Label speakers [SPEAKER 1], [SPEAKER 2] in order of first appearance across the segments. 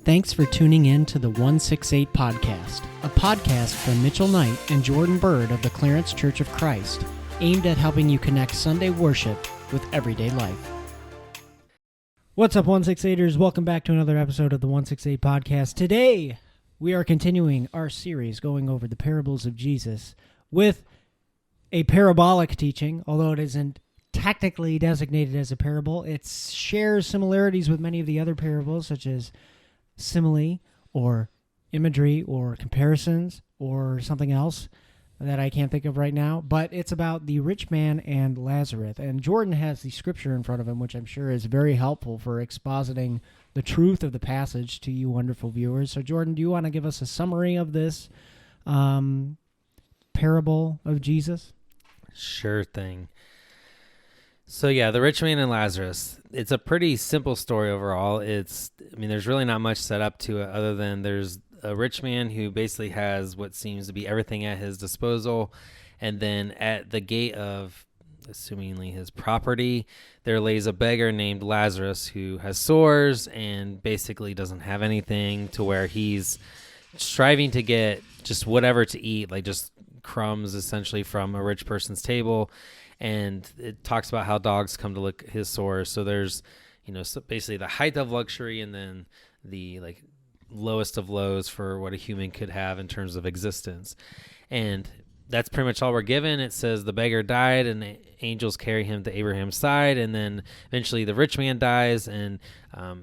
[SPEAKER 1] Thanks for tuning in to the 168 Podcast, a podcast from Mitchell Knight and Jordan Bird of the Clarence Church of Christ, aimed at helping you connect Sunday worship with everyday life. What's up, 168ers? Welcome back to another episode of the 168 Podcast. Today, we are continuing our series going over the parables of Jesus with a parabolic teaching, although it isn't technically designated as a parable. It shares similarities with many of the other parables, such as simile or imagery or comparisons or something else that I can't think of right now. But it's about the rich man and Lazarus. And Jordan has the scripture in front of him, which I'm sure is very helpful for expositing the truth of the passage to you wonderful viewers. So Jordan, do you want to give us a summary of this parable of Jesus?
[SPEAKER 2] Sure thing. So yeah, the rich man and Lazarus, it's a pretty simple story overall. There's really not much set up to it other than there's a rich man who basically has what seems to be everything at his disposal. And then at the gate of, assumingly his property, there lays a beggar named Lazarus who has sores and basically doesn't have anything, to where he's striving to get just whatever to eat, like just crumbs essentially from a rich person's table. And it talks about how dogs come to lick his sores. So there's, so basically the height of luxury and then the lowest of lows for what a human could have in terms of existence. And that's pretty much all we're given. It says the beggar died and the angels carry him to Abraham's side. And then eventually the rich man dies, and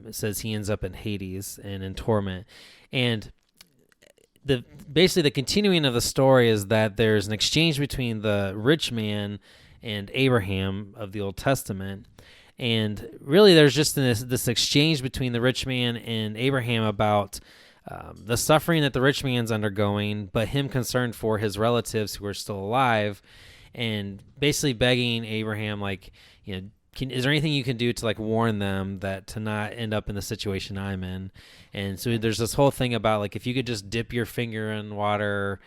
[SPEAKER 2] it says he ends up in Hades and in torment. And basically the continuing of the story is that there's an exchange between the rich man and Abraham of the Old Testament. And really there's just this exchange between the rich man and Abraham about the suffering that the rich man's undergoing, but him concerned for his relatives who are still alive, and basically begging Abraham, is there anything you can do to warn them that to not end up in the situation I'm in? And so there's this whole thing about if you could just dip your finger in water,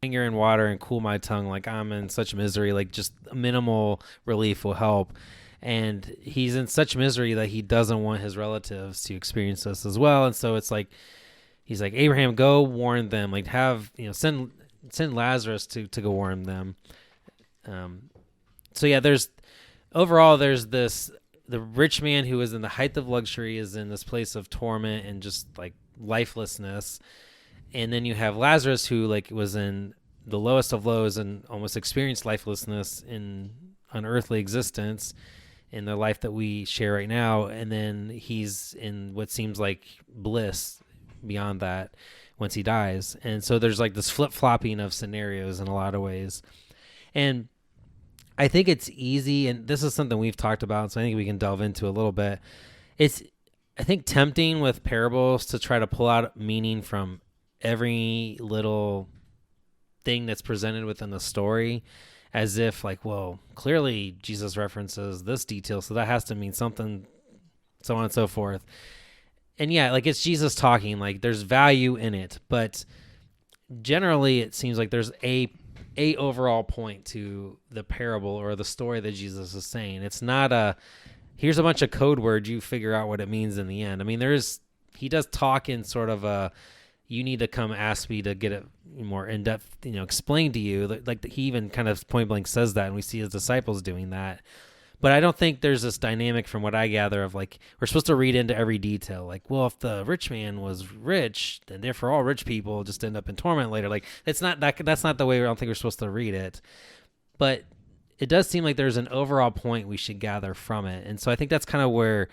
[SPEAKER 2] and cool my tongue, I'm in such misery, just minimal relief will help. And he's in such misery that he doesn't want his relatives to experience this as well. And so it's he's like, Abraham, go warn them, send Lazarus to go warn them. So yeah, there's the rich man who is in the height of luxury is in this place of torment and just lifelessness. And then you have Lazarus who was in the lowest of lows and almost experienced lifelessness in unearthly existence in the life that we share right now. And then he's in what seems like bliss beyond that once he dies. And so there's this flip-flopping of scenarios in a lot of ways. And I think it's easy, and this is something we've talked about, so I think we can delve into a little bit. It's, I think, tempting with parables to try to pull out meaning from every little thing that's presented within the story, as if clearly Jesus references this detail, so that has to mean something, so on and so forth. And yeah, it's Jesus talking, there's value in it, but generally it seems like there's a overall point to the parable or the story that Jesus is saying. It's not here's a bunch of code words, you figure out what it means in the end. He does talk in sort of you need to come ask me to get it more in-depth, explained to you. He even kind of point blank says that, and we see his disciples doing that. But I don't think there's this dynamic from what I gather of we're supposed to read into every detail. If the rich man was rich, then therefore all rich people just end up in torment later. It's not that's not the way I don't think we're supposed to read it. But it does seem like there's an overall point we should gather from it. And so I think that's kind of where,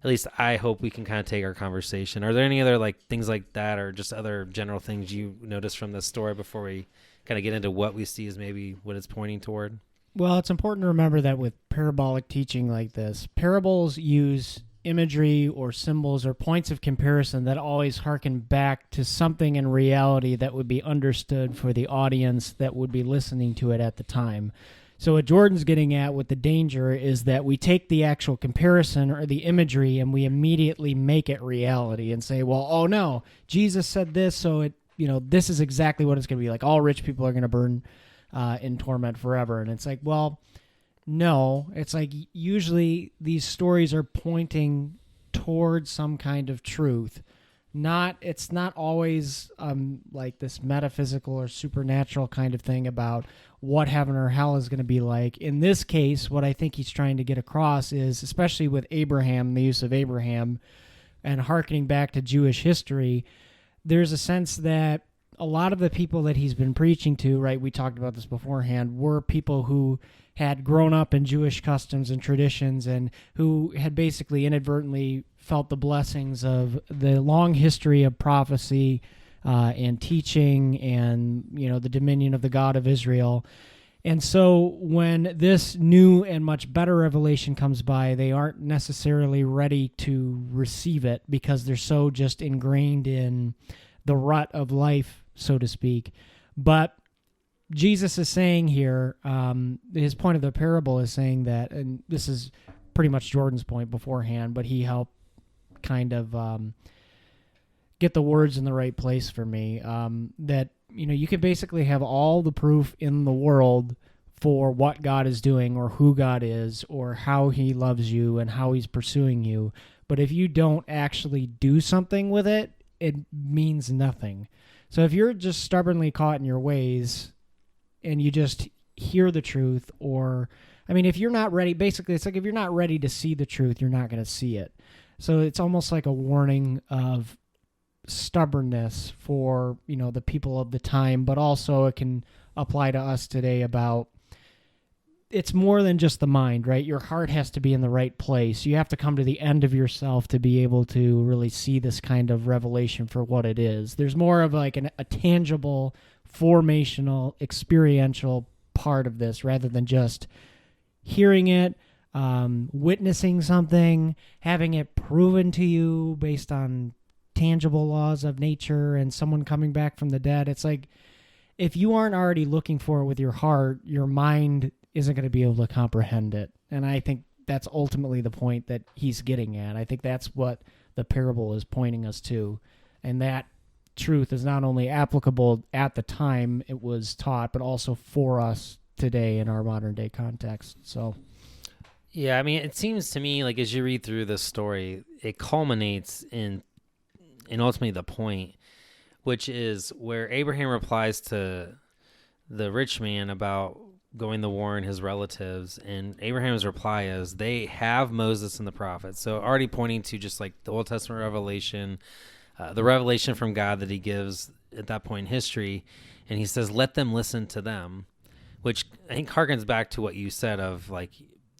[SPEAKER 2] at least I hope we can kind of take our conversation. Are there any other things like that, or just other general things you notice from this story before we kind of get into what we see as maybe what it's pointing toward?
[SPEAKER 1] Well, it's important to remember that with parabolic teaching like this, parables use imagery or symbols or points of comparison that always harken back to something in reality that would be understood for the audience that would be listening to it at the time. So what Jordan's getting at with the danger is that we take the actual comparison or the imagery and we immediately make it reality and say, well, oh no, Jesus said this, so this is exactly what it's going to be. All rich people are going to burn in torment forever. And it's well, no, it's usually these stories are pointing towards some kind of truth. It's not always like this metaphysical or supernatural kind of thing about what heaven or hell is going to be like. In this case, what I think he's trying to get across is, especially with Abraham, the use of Abraham, and hearkening back to Jewish history, there's a sense that a lot of the people that he's been preaching to, right, we talked about this beforehand, were people who had grown up in Jewish customs and traditions and who had basically inadvertently felt the blessings of the long history of prophecy and teaching and, the dominion of the God of Israel. And so when this new and much better revelation comes by, they aren't necessarily ready to receive it because they're so just ingrained in the rut of life, so to speak. But Jesus is saying here, his point of the parable is saying that, and this is pretty much Jordan's point beforehand, but he helped kind of get the words in the right place for me, that, you can basically have all the proof in the world for what God is doing or who God is or how he loves you and how he's pursuing you. But if you don't actually do something with it, it means nothing. So if you're just stubbornly caught in your ways and you just hear the truth, or, if you're not ready, basically it's like if you're not ready to see the truth, you're not going to see it. So it's almost like a warning of stubbornness for, the people of the time, but also it can apply to us today about it's more than just the mind, right? Your heart has to be in the right place. You have to come to the end of yourself to be able to really see this kind of revelation for what it is. There's more of like a tangible, formational, experiential part of this rather than just hearing it, witnessing something, having it proven to you based on tangible laws of nature and someone coming back from the dead. It's like if you aren't already looking for it with your heart, your mind isn't going to be able to comprehend it. And I think that's ultimately the point that he's getting at. I think that's what the parable is pointing us to. And that truth is not only applicable at the time it was taught, but also for us today in our modern day context. So,
[SPEAKER 2] yeah, it seems to me like as you read through this story, it culminates in ultimately the point, which is where Abraham replies to the rich man about going to war and his relatives, and Abraham's reply is they have Moses and the prophets. So already pointing to just like the Old Testament revelation, the revelation from God that he gives at that point in history, and he says, let them listen to them, which I think harkens back to what you said of like,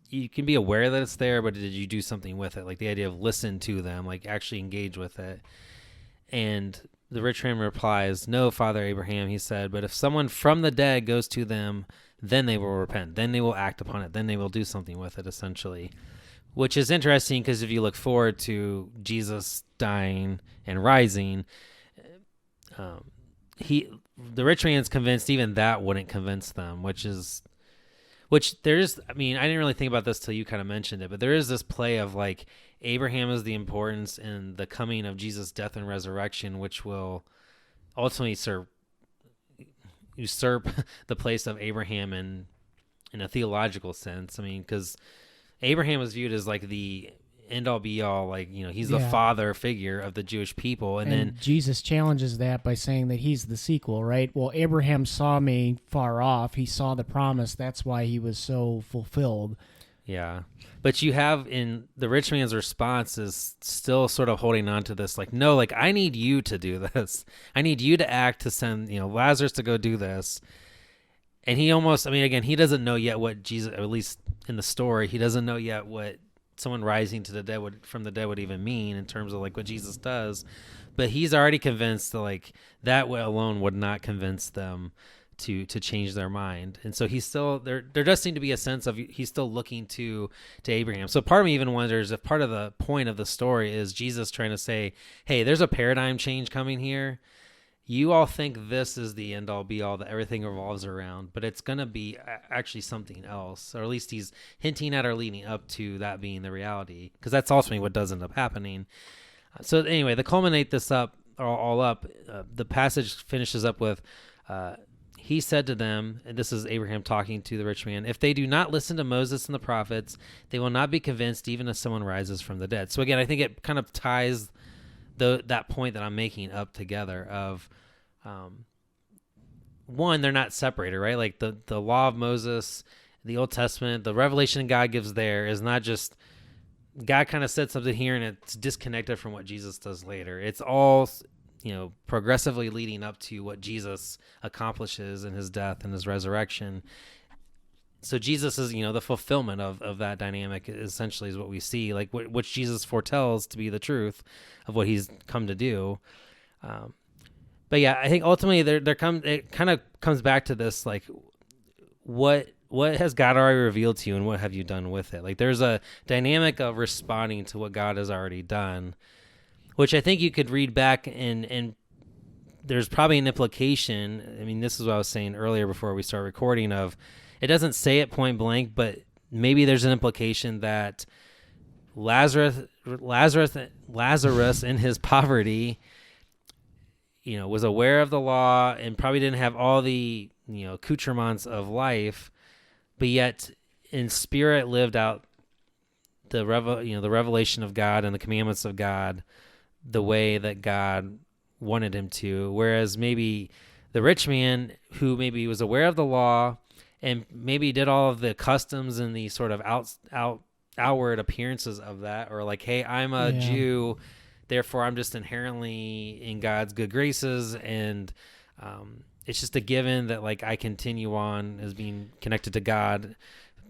[SPEAKER 2] you can be aware that it's there, but did you do something with it? Like the idea of listen to them, like actually engage with it. And the rich man replies, no, Father Abraham, he said, but if someone from the dead goes to them, then they will repent. Then they will act upon it. Then they will do something with it, essentially. Which is interesting because if you look forward to Jesus dying and rising, the rich man's convinced even that wouldn't convince them, which there's, I didn't really think about this till you kind of mentioned it, but there is this play of like Abraham is the importance in the coming of Jesus' death and resurrection, which will ultimately usurp the place of Abraham in a theological sense. Because Abraham was viewed as like the end all be all, like, he's the father figure of the Jewish people. And then
[SPEAKER 1] Jesus challenges that by saying that he's the sequel, right? Well, Abraham saw me far off. He saw the promise. That's why he was so fulfilled.
[SPEAKER 2] Yeah. But you have in the rich man's response is still sort of holding on to this, like, no, like, I need you to do this. I need you to act to send, Lazarus to go do this. And he almost, again, he doesn't know yet what Jesus, at least in the story, he doesn't know yet what someone rising to the dead from the dead would even mean in terms of like what Jesus does. But he's already convinced that like that alone would not convince them to change their mind. And so he's still there does seem to be a sense of he's still looking to Abraham. So part of me even wonders if part of the point of the story is Jesus trying to say, hey, there's a paradigm change coming here. You all think this is the end all be all that everything revolves around, but it's going to be actually something else, or at least he's hinting at or leading up to that being the reality, because that's ultimately what does end up happening. So anyway, to culminate this up, all up, the passage finishes up with he said to them, and this is Abraham talking to the rich man, if they do not listen to Moses and the prophets, they will not be convinced even if someone rises from the dead. So again, I think it kind of ties that point that I'm making up together of, one, they're not separated, right? Like the law of Moses, the Old Testament, the revelation God gives there is not just God kind of said something here and it's disconnected from what Jesus does later. It's all, progressively leading up to what Jesus accomplishes in his death and his resurrection. So Jesus is, the fulfillment of that dynamic essentially is what we see, like which Jesus foretells to be the truth of what he's come to do. But yeah, I think ultimately it kind of comes back to this, like what has God already revealed to you and what have you done with it? Like there's a dynamic of responding to what God has already done, which I think you could read back and there's probably an implication. I mean, this is what I was saying earlier before we start recording of, it doesn't say it point blank, but maybe there's an implication that Lazarus in his poverty, was aware of the law and probably didn't have all the, accoutrements of life, but yet in spirit lived out the revelation of God and the commandments of God the way that God wanted him to. Whereas maybe the rich man who maybe was aware of the law and maybe did all of the customs and the sort of outward appearances of that, or like, hey, I'm a Jew, therefore I'm just inherently in God's good graces, and it's just a given that like I continue on as being connected to God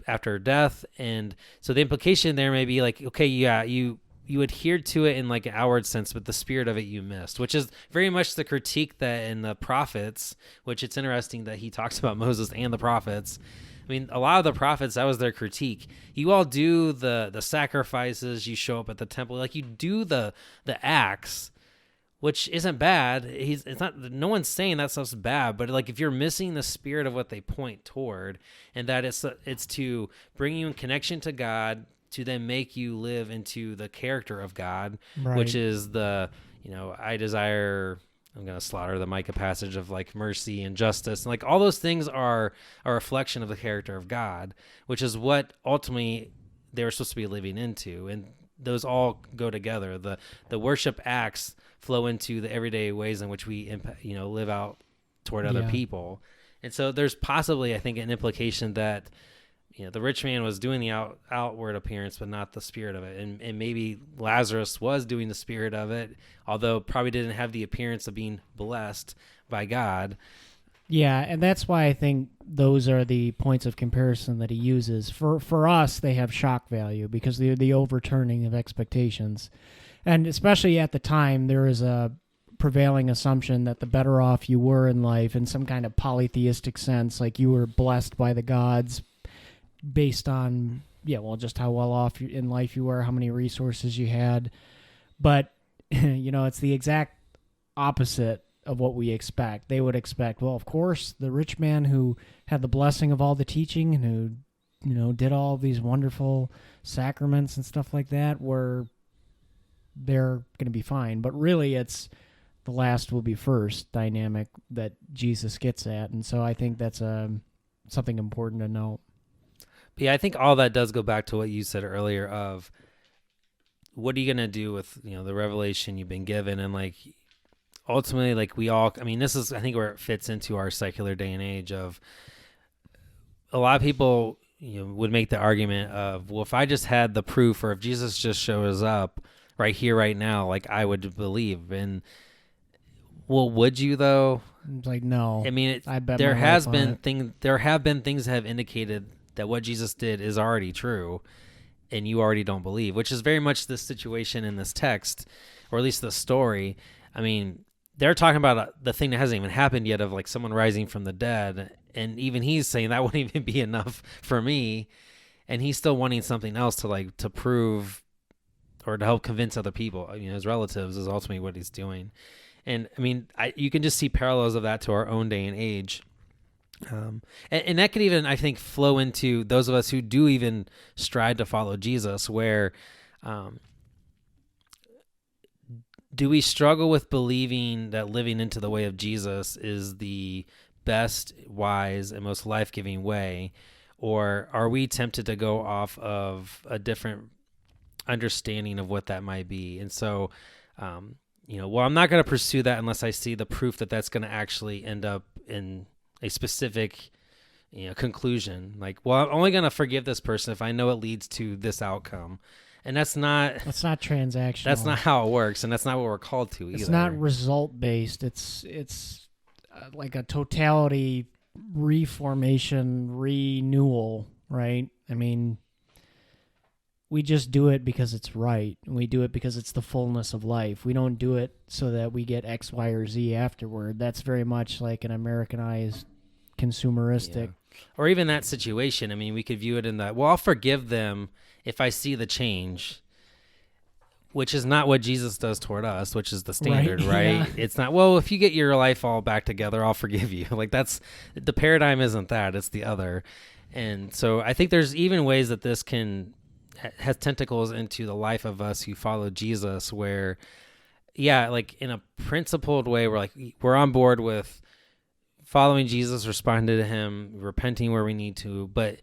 [SPEAKER 2] after death. And so the implication there may be like, okay, yeah, you adhered to it in like an outward sense, but the spirit of it you missed, which is very much the critique that in the prophets, which it's interesting that he talks about Moses and the prophets. I mean, a lot of the prophets, that was their critique. You all do the sacrifices, you show up at the temple, like you do the acts, which isn't bad. No one's saying that stuff's bad, but like if you're missing the spirit of what they point toward, and that it's to bring you in connection to God, to then make you live into the character of God, right, which is the, I desire, I'm going to slaughter the Micah passage of like mercy and justice. And like all those things are a reflection of the character of God, which is what ultimately they were supposed to be living into. And those all go together. The worship acts flow into the everyday ways in which we, live out toward other people. And so there's possibly, I think, an implication that, the rich man was doing the outward appearance, but not the spirit of it. And maybe Lazarus was doing the spirit of it, although probably didn't have the appearance of being blessed by God.
[SPEAKER 1] Yeah, and that's why I think those are the points of comparison that he uses. For us, they have shock value because they're the overturning of expectations. And especially at the time, there is a prevailing assumption that the better off you were in life, in some kind of polytheistic sense, like you were blessed by the gods, based on, just how well off in life you were, how many resources you had. But, it's the exact opposite of what we expect. They would expect, well, of course, the rich man who had the blessing of all the teaching and who, did all these wonderful sacraments and stuff like that, they're going to be fine. But really, it's the last will be first dynamic that Jesus gets at. And so I think that's something important to note.
[SPEAKER 2] But yeah, I think all that does go back to what you said earlier of what are you going to do with, the revelation you've been given? And like, ultimately, like this is, I think, where it fits into our secular day and age of a lot of people, would make the argument of, well, if I just had the proof, or if Jesus just shows up right here, right now, like I would believe. And well, would you though?
[SPEAKER 1] It's like, no.
[SPEAKER 2] I mean, there have been things that have indicated that what Jesus did is already true and you already don't believe, which is very much the situation in this text, or at least the story. I mean, they're talking about the thing that hasn't even happened yet of like someone rising from the dead. And even he's saying that wouldn't even be enough for me. And he's still wanting something else to prove or to help convince other people, his relatives, is ultimately what he's doing. And I mean, you can just see parallels of that to our own day and age. And that could even, I think, flow into those of us who do even strive to follow Jesus, where do we struggle with believing that living into the way of Jesus is the best, wise, and most life-giving way? Or are we tempted to go off of a different understanding of what that might be? And so, well, I'm not going to pursue that unless I see the proof that that's going to actually end up in a specific conclusion. Like, well, I'm only going to forgive this person if I know it leads to this outcome. And that's not
[SPEAKER 1] transactional.
[SPEAKER 2] That's not how it works, and that's not what we're called to either.
[SPEAKER 1] It's not result based. It's like a totality reformation, renewal, right? I mean, we just do it because it's right. We do it because it's the fullness of life. We don't do it so that we get X, Y, or Z afterward. That's very much like an Americanized, consumeristic.
[SPEAKER 2] Yeah. Or even that situation. I mean, we could view it in that, well, I'll forgive them if I see the change, which is not what Jesus does toward us, which is the standard, right?
[SPEAKER 1] Yeah.
[SPEAKER 2] It's not, well, if you get your life all back together, I'll forgive you. Like, that's the paradigm isn't that, it's the other. And so I think there's even ways that this has tentacles into the life of us who follow Jesus, where, yeah, like in a principled way, we're on board with following Jesus, responding to him, repenting where we need to, but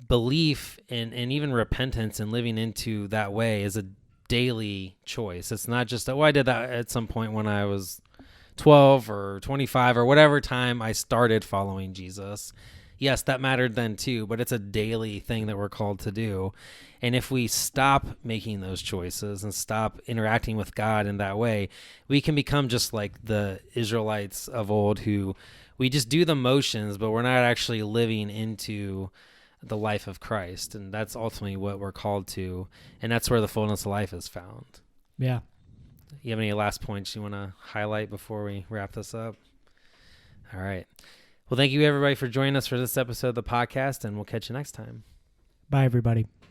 [SPEAKER 2] belief and even repentance and living into that way is a daily choice. It's not just I did that at some point when I was 12 or 25 or whatever time I started following Jesus. Yes, that mattered then too, but it's a daily thing that we're called to do. And if we stop making those choices and stop interacting with God in that way, we can become just like the Israelites of old, who we just do the motions, but we're not actually living into the life of Christ. And that's ultimately what we're called to. And that's where the fullness of life is found.
[SPEAKER 1] Yeah.
[SPEAKER 2] You have any last points you want to highlight before we wrap this up? All right. Well, thank you everybody for joining us for this episode of the podcast, and we'll catch you next time.
[SPEAKER 1] Bye, everybody.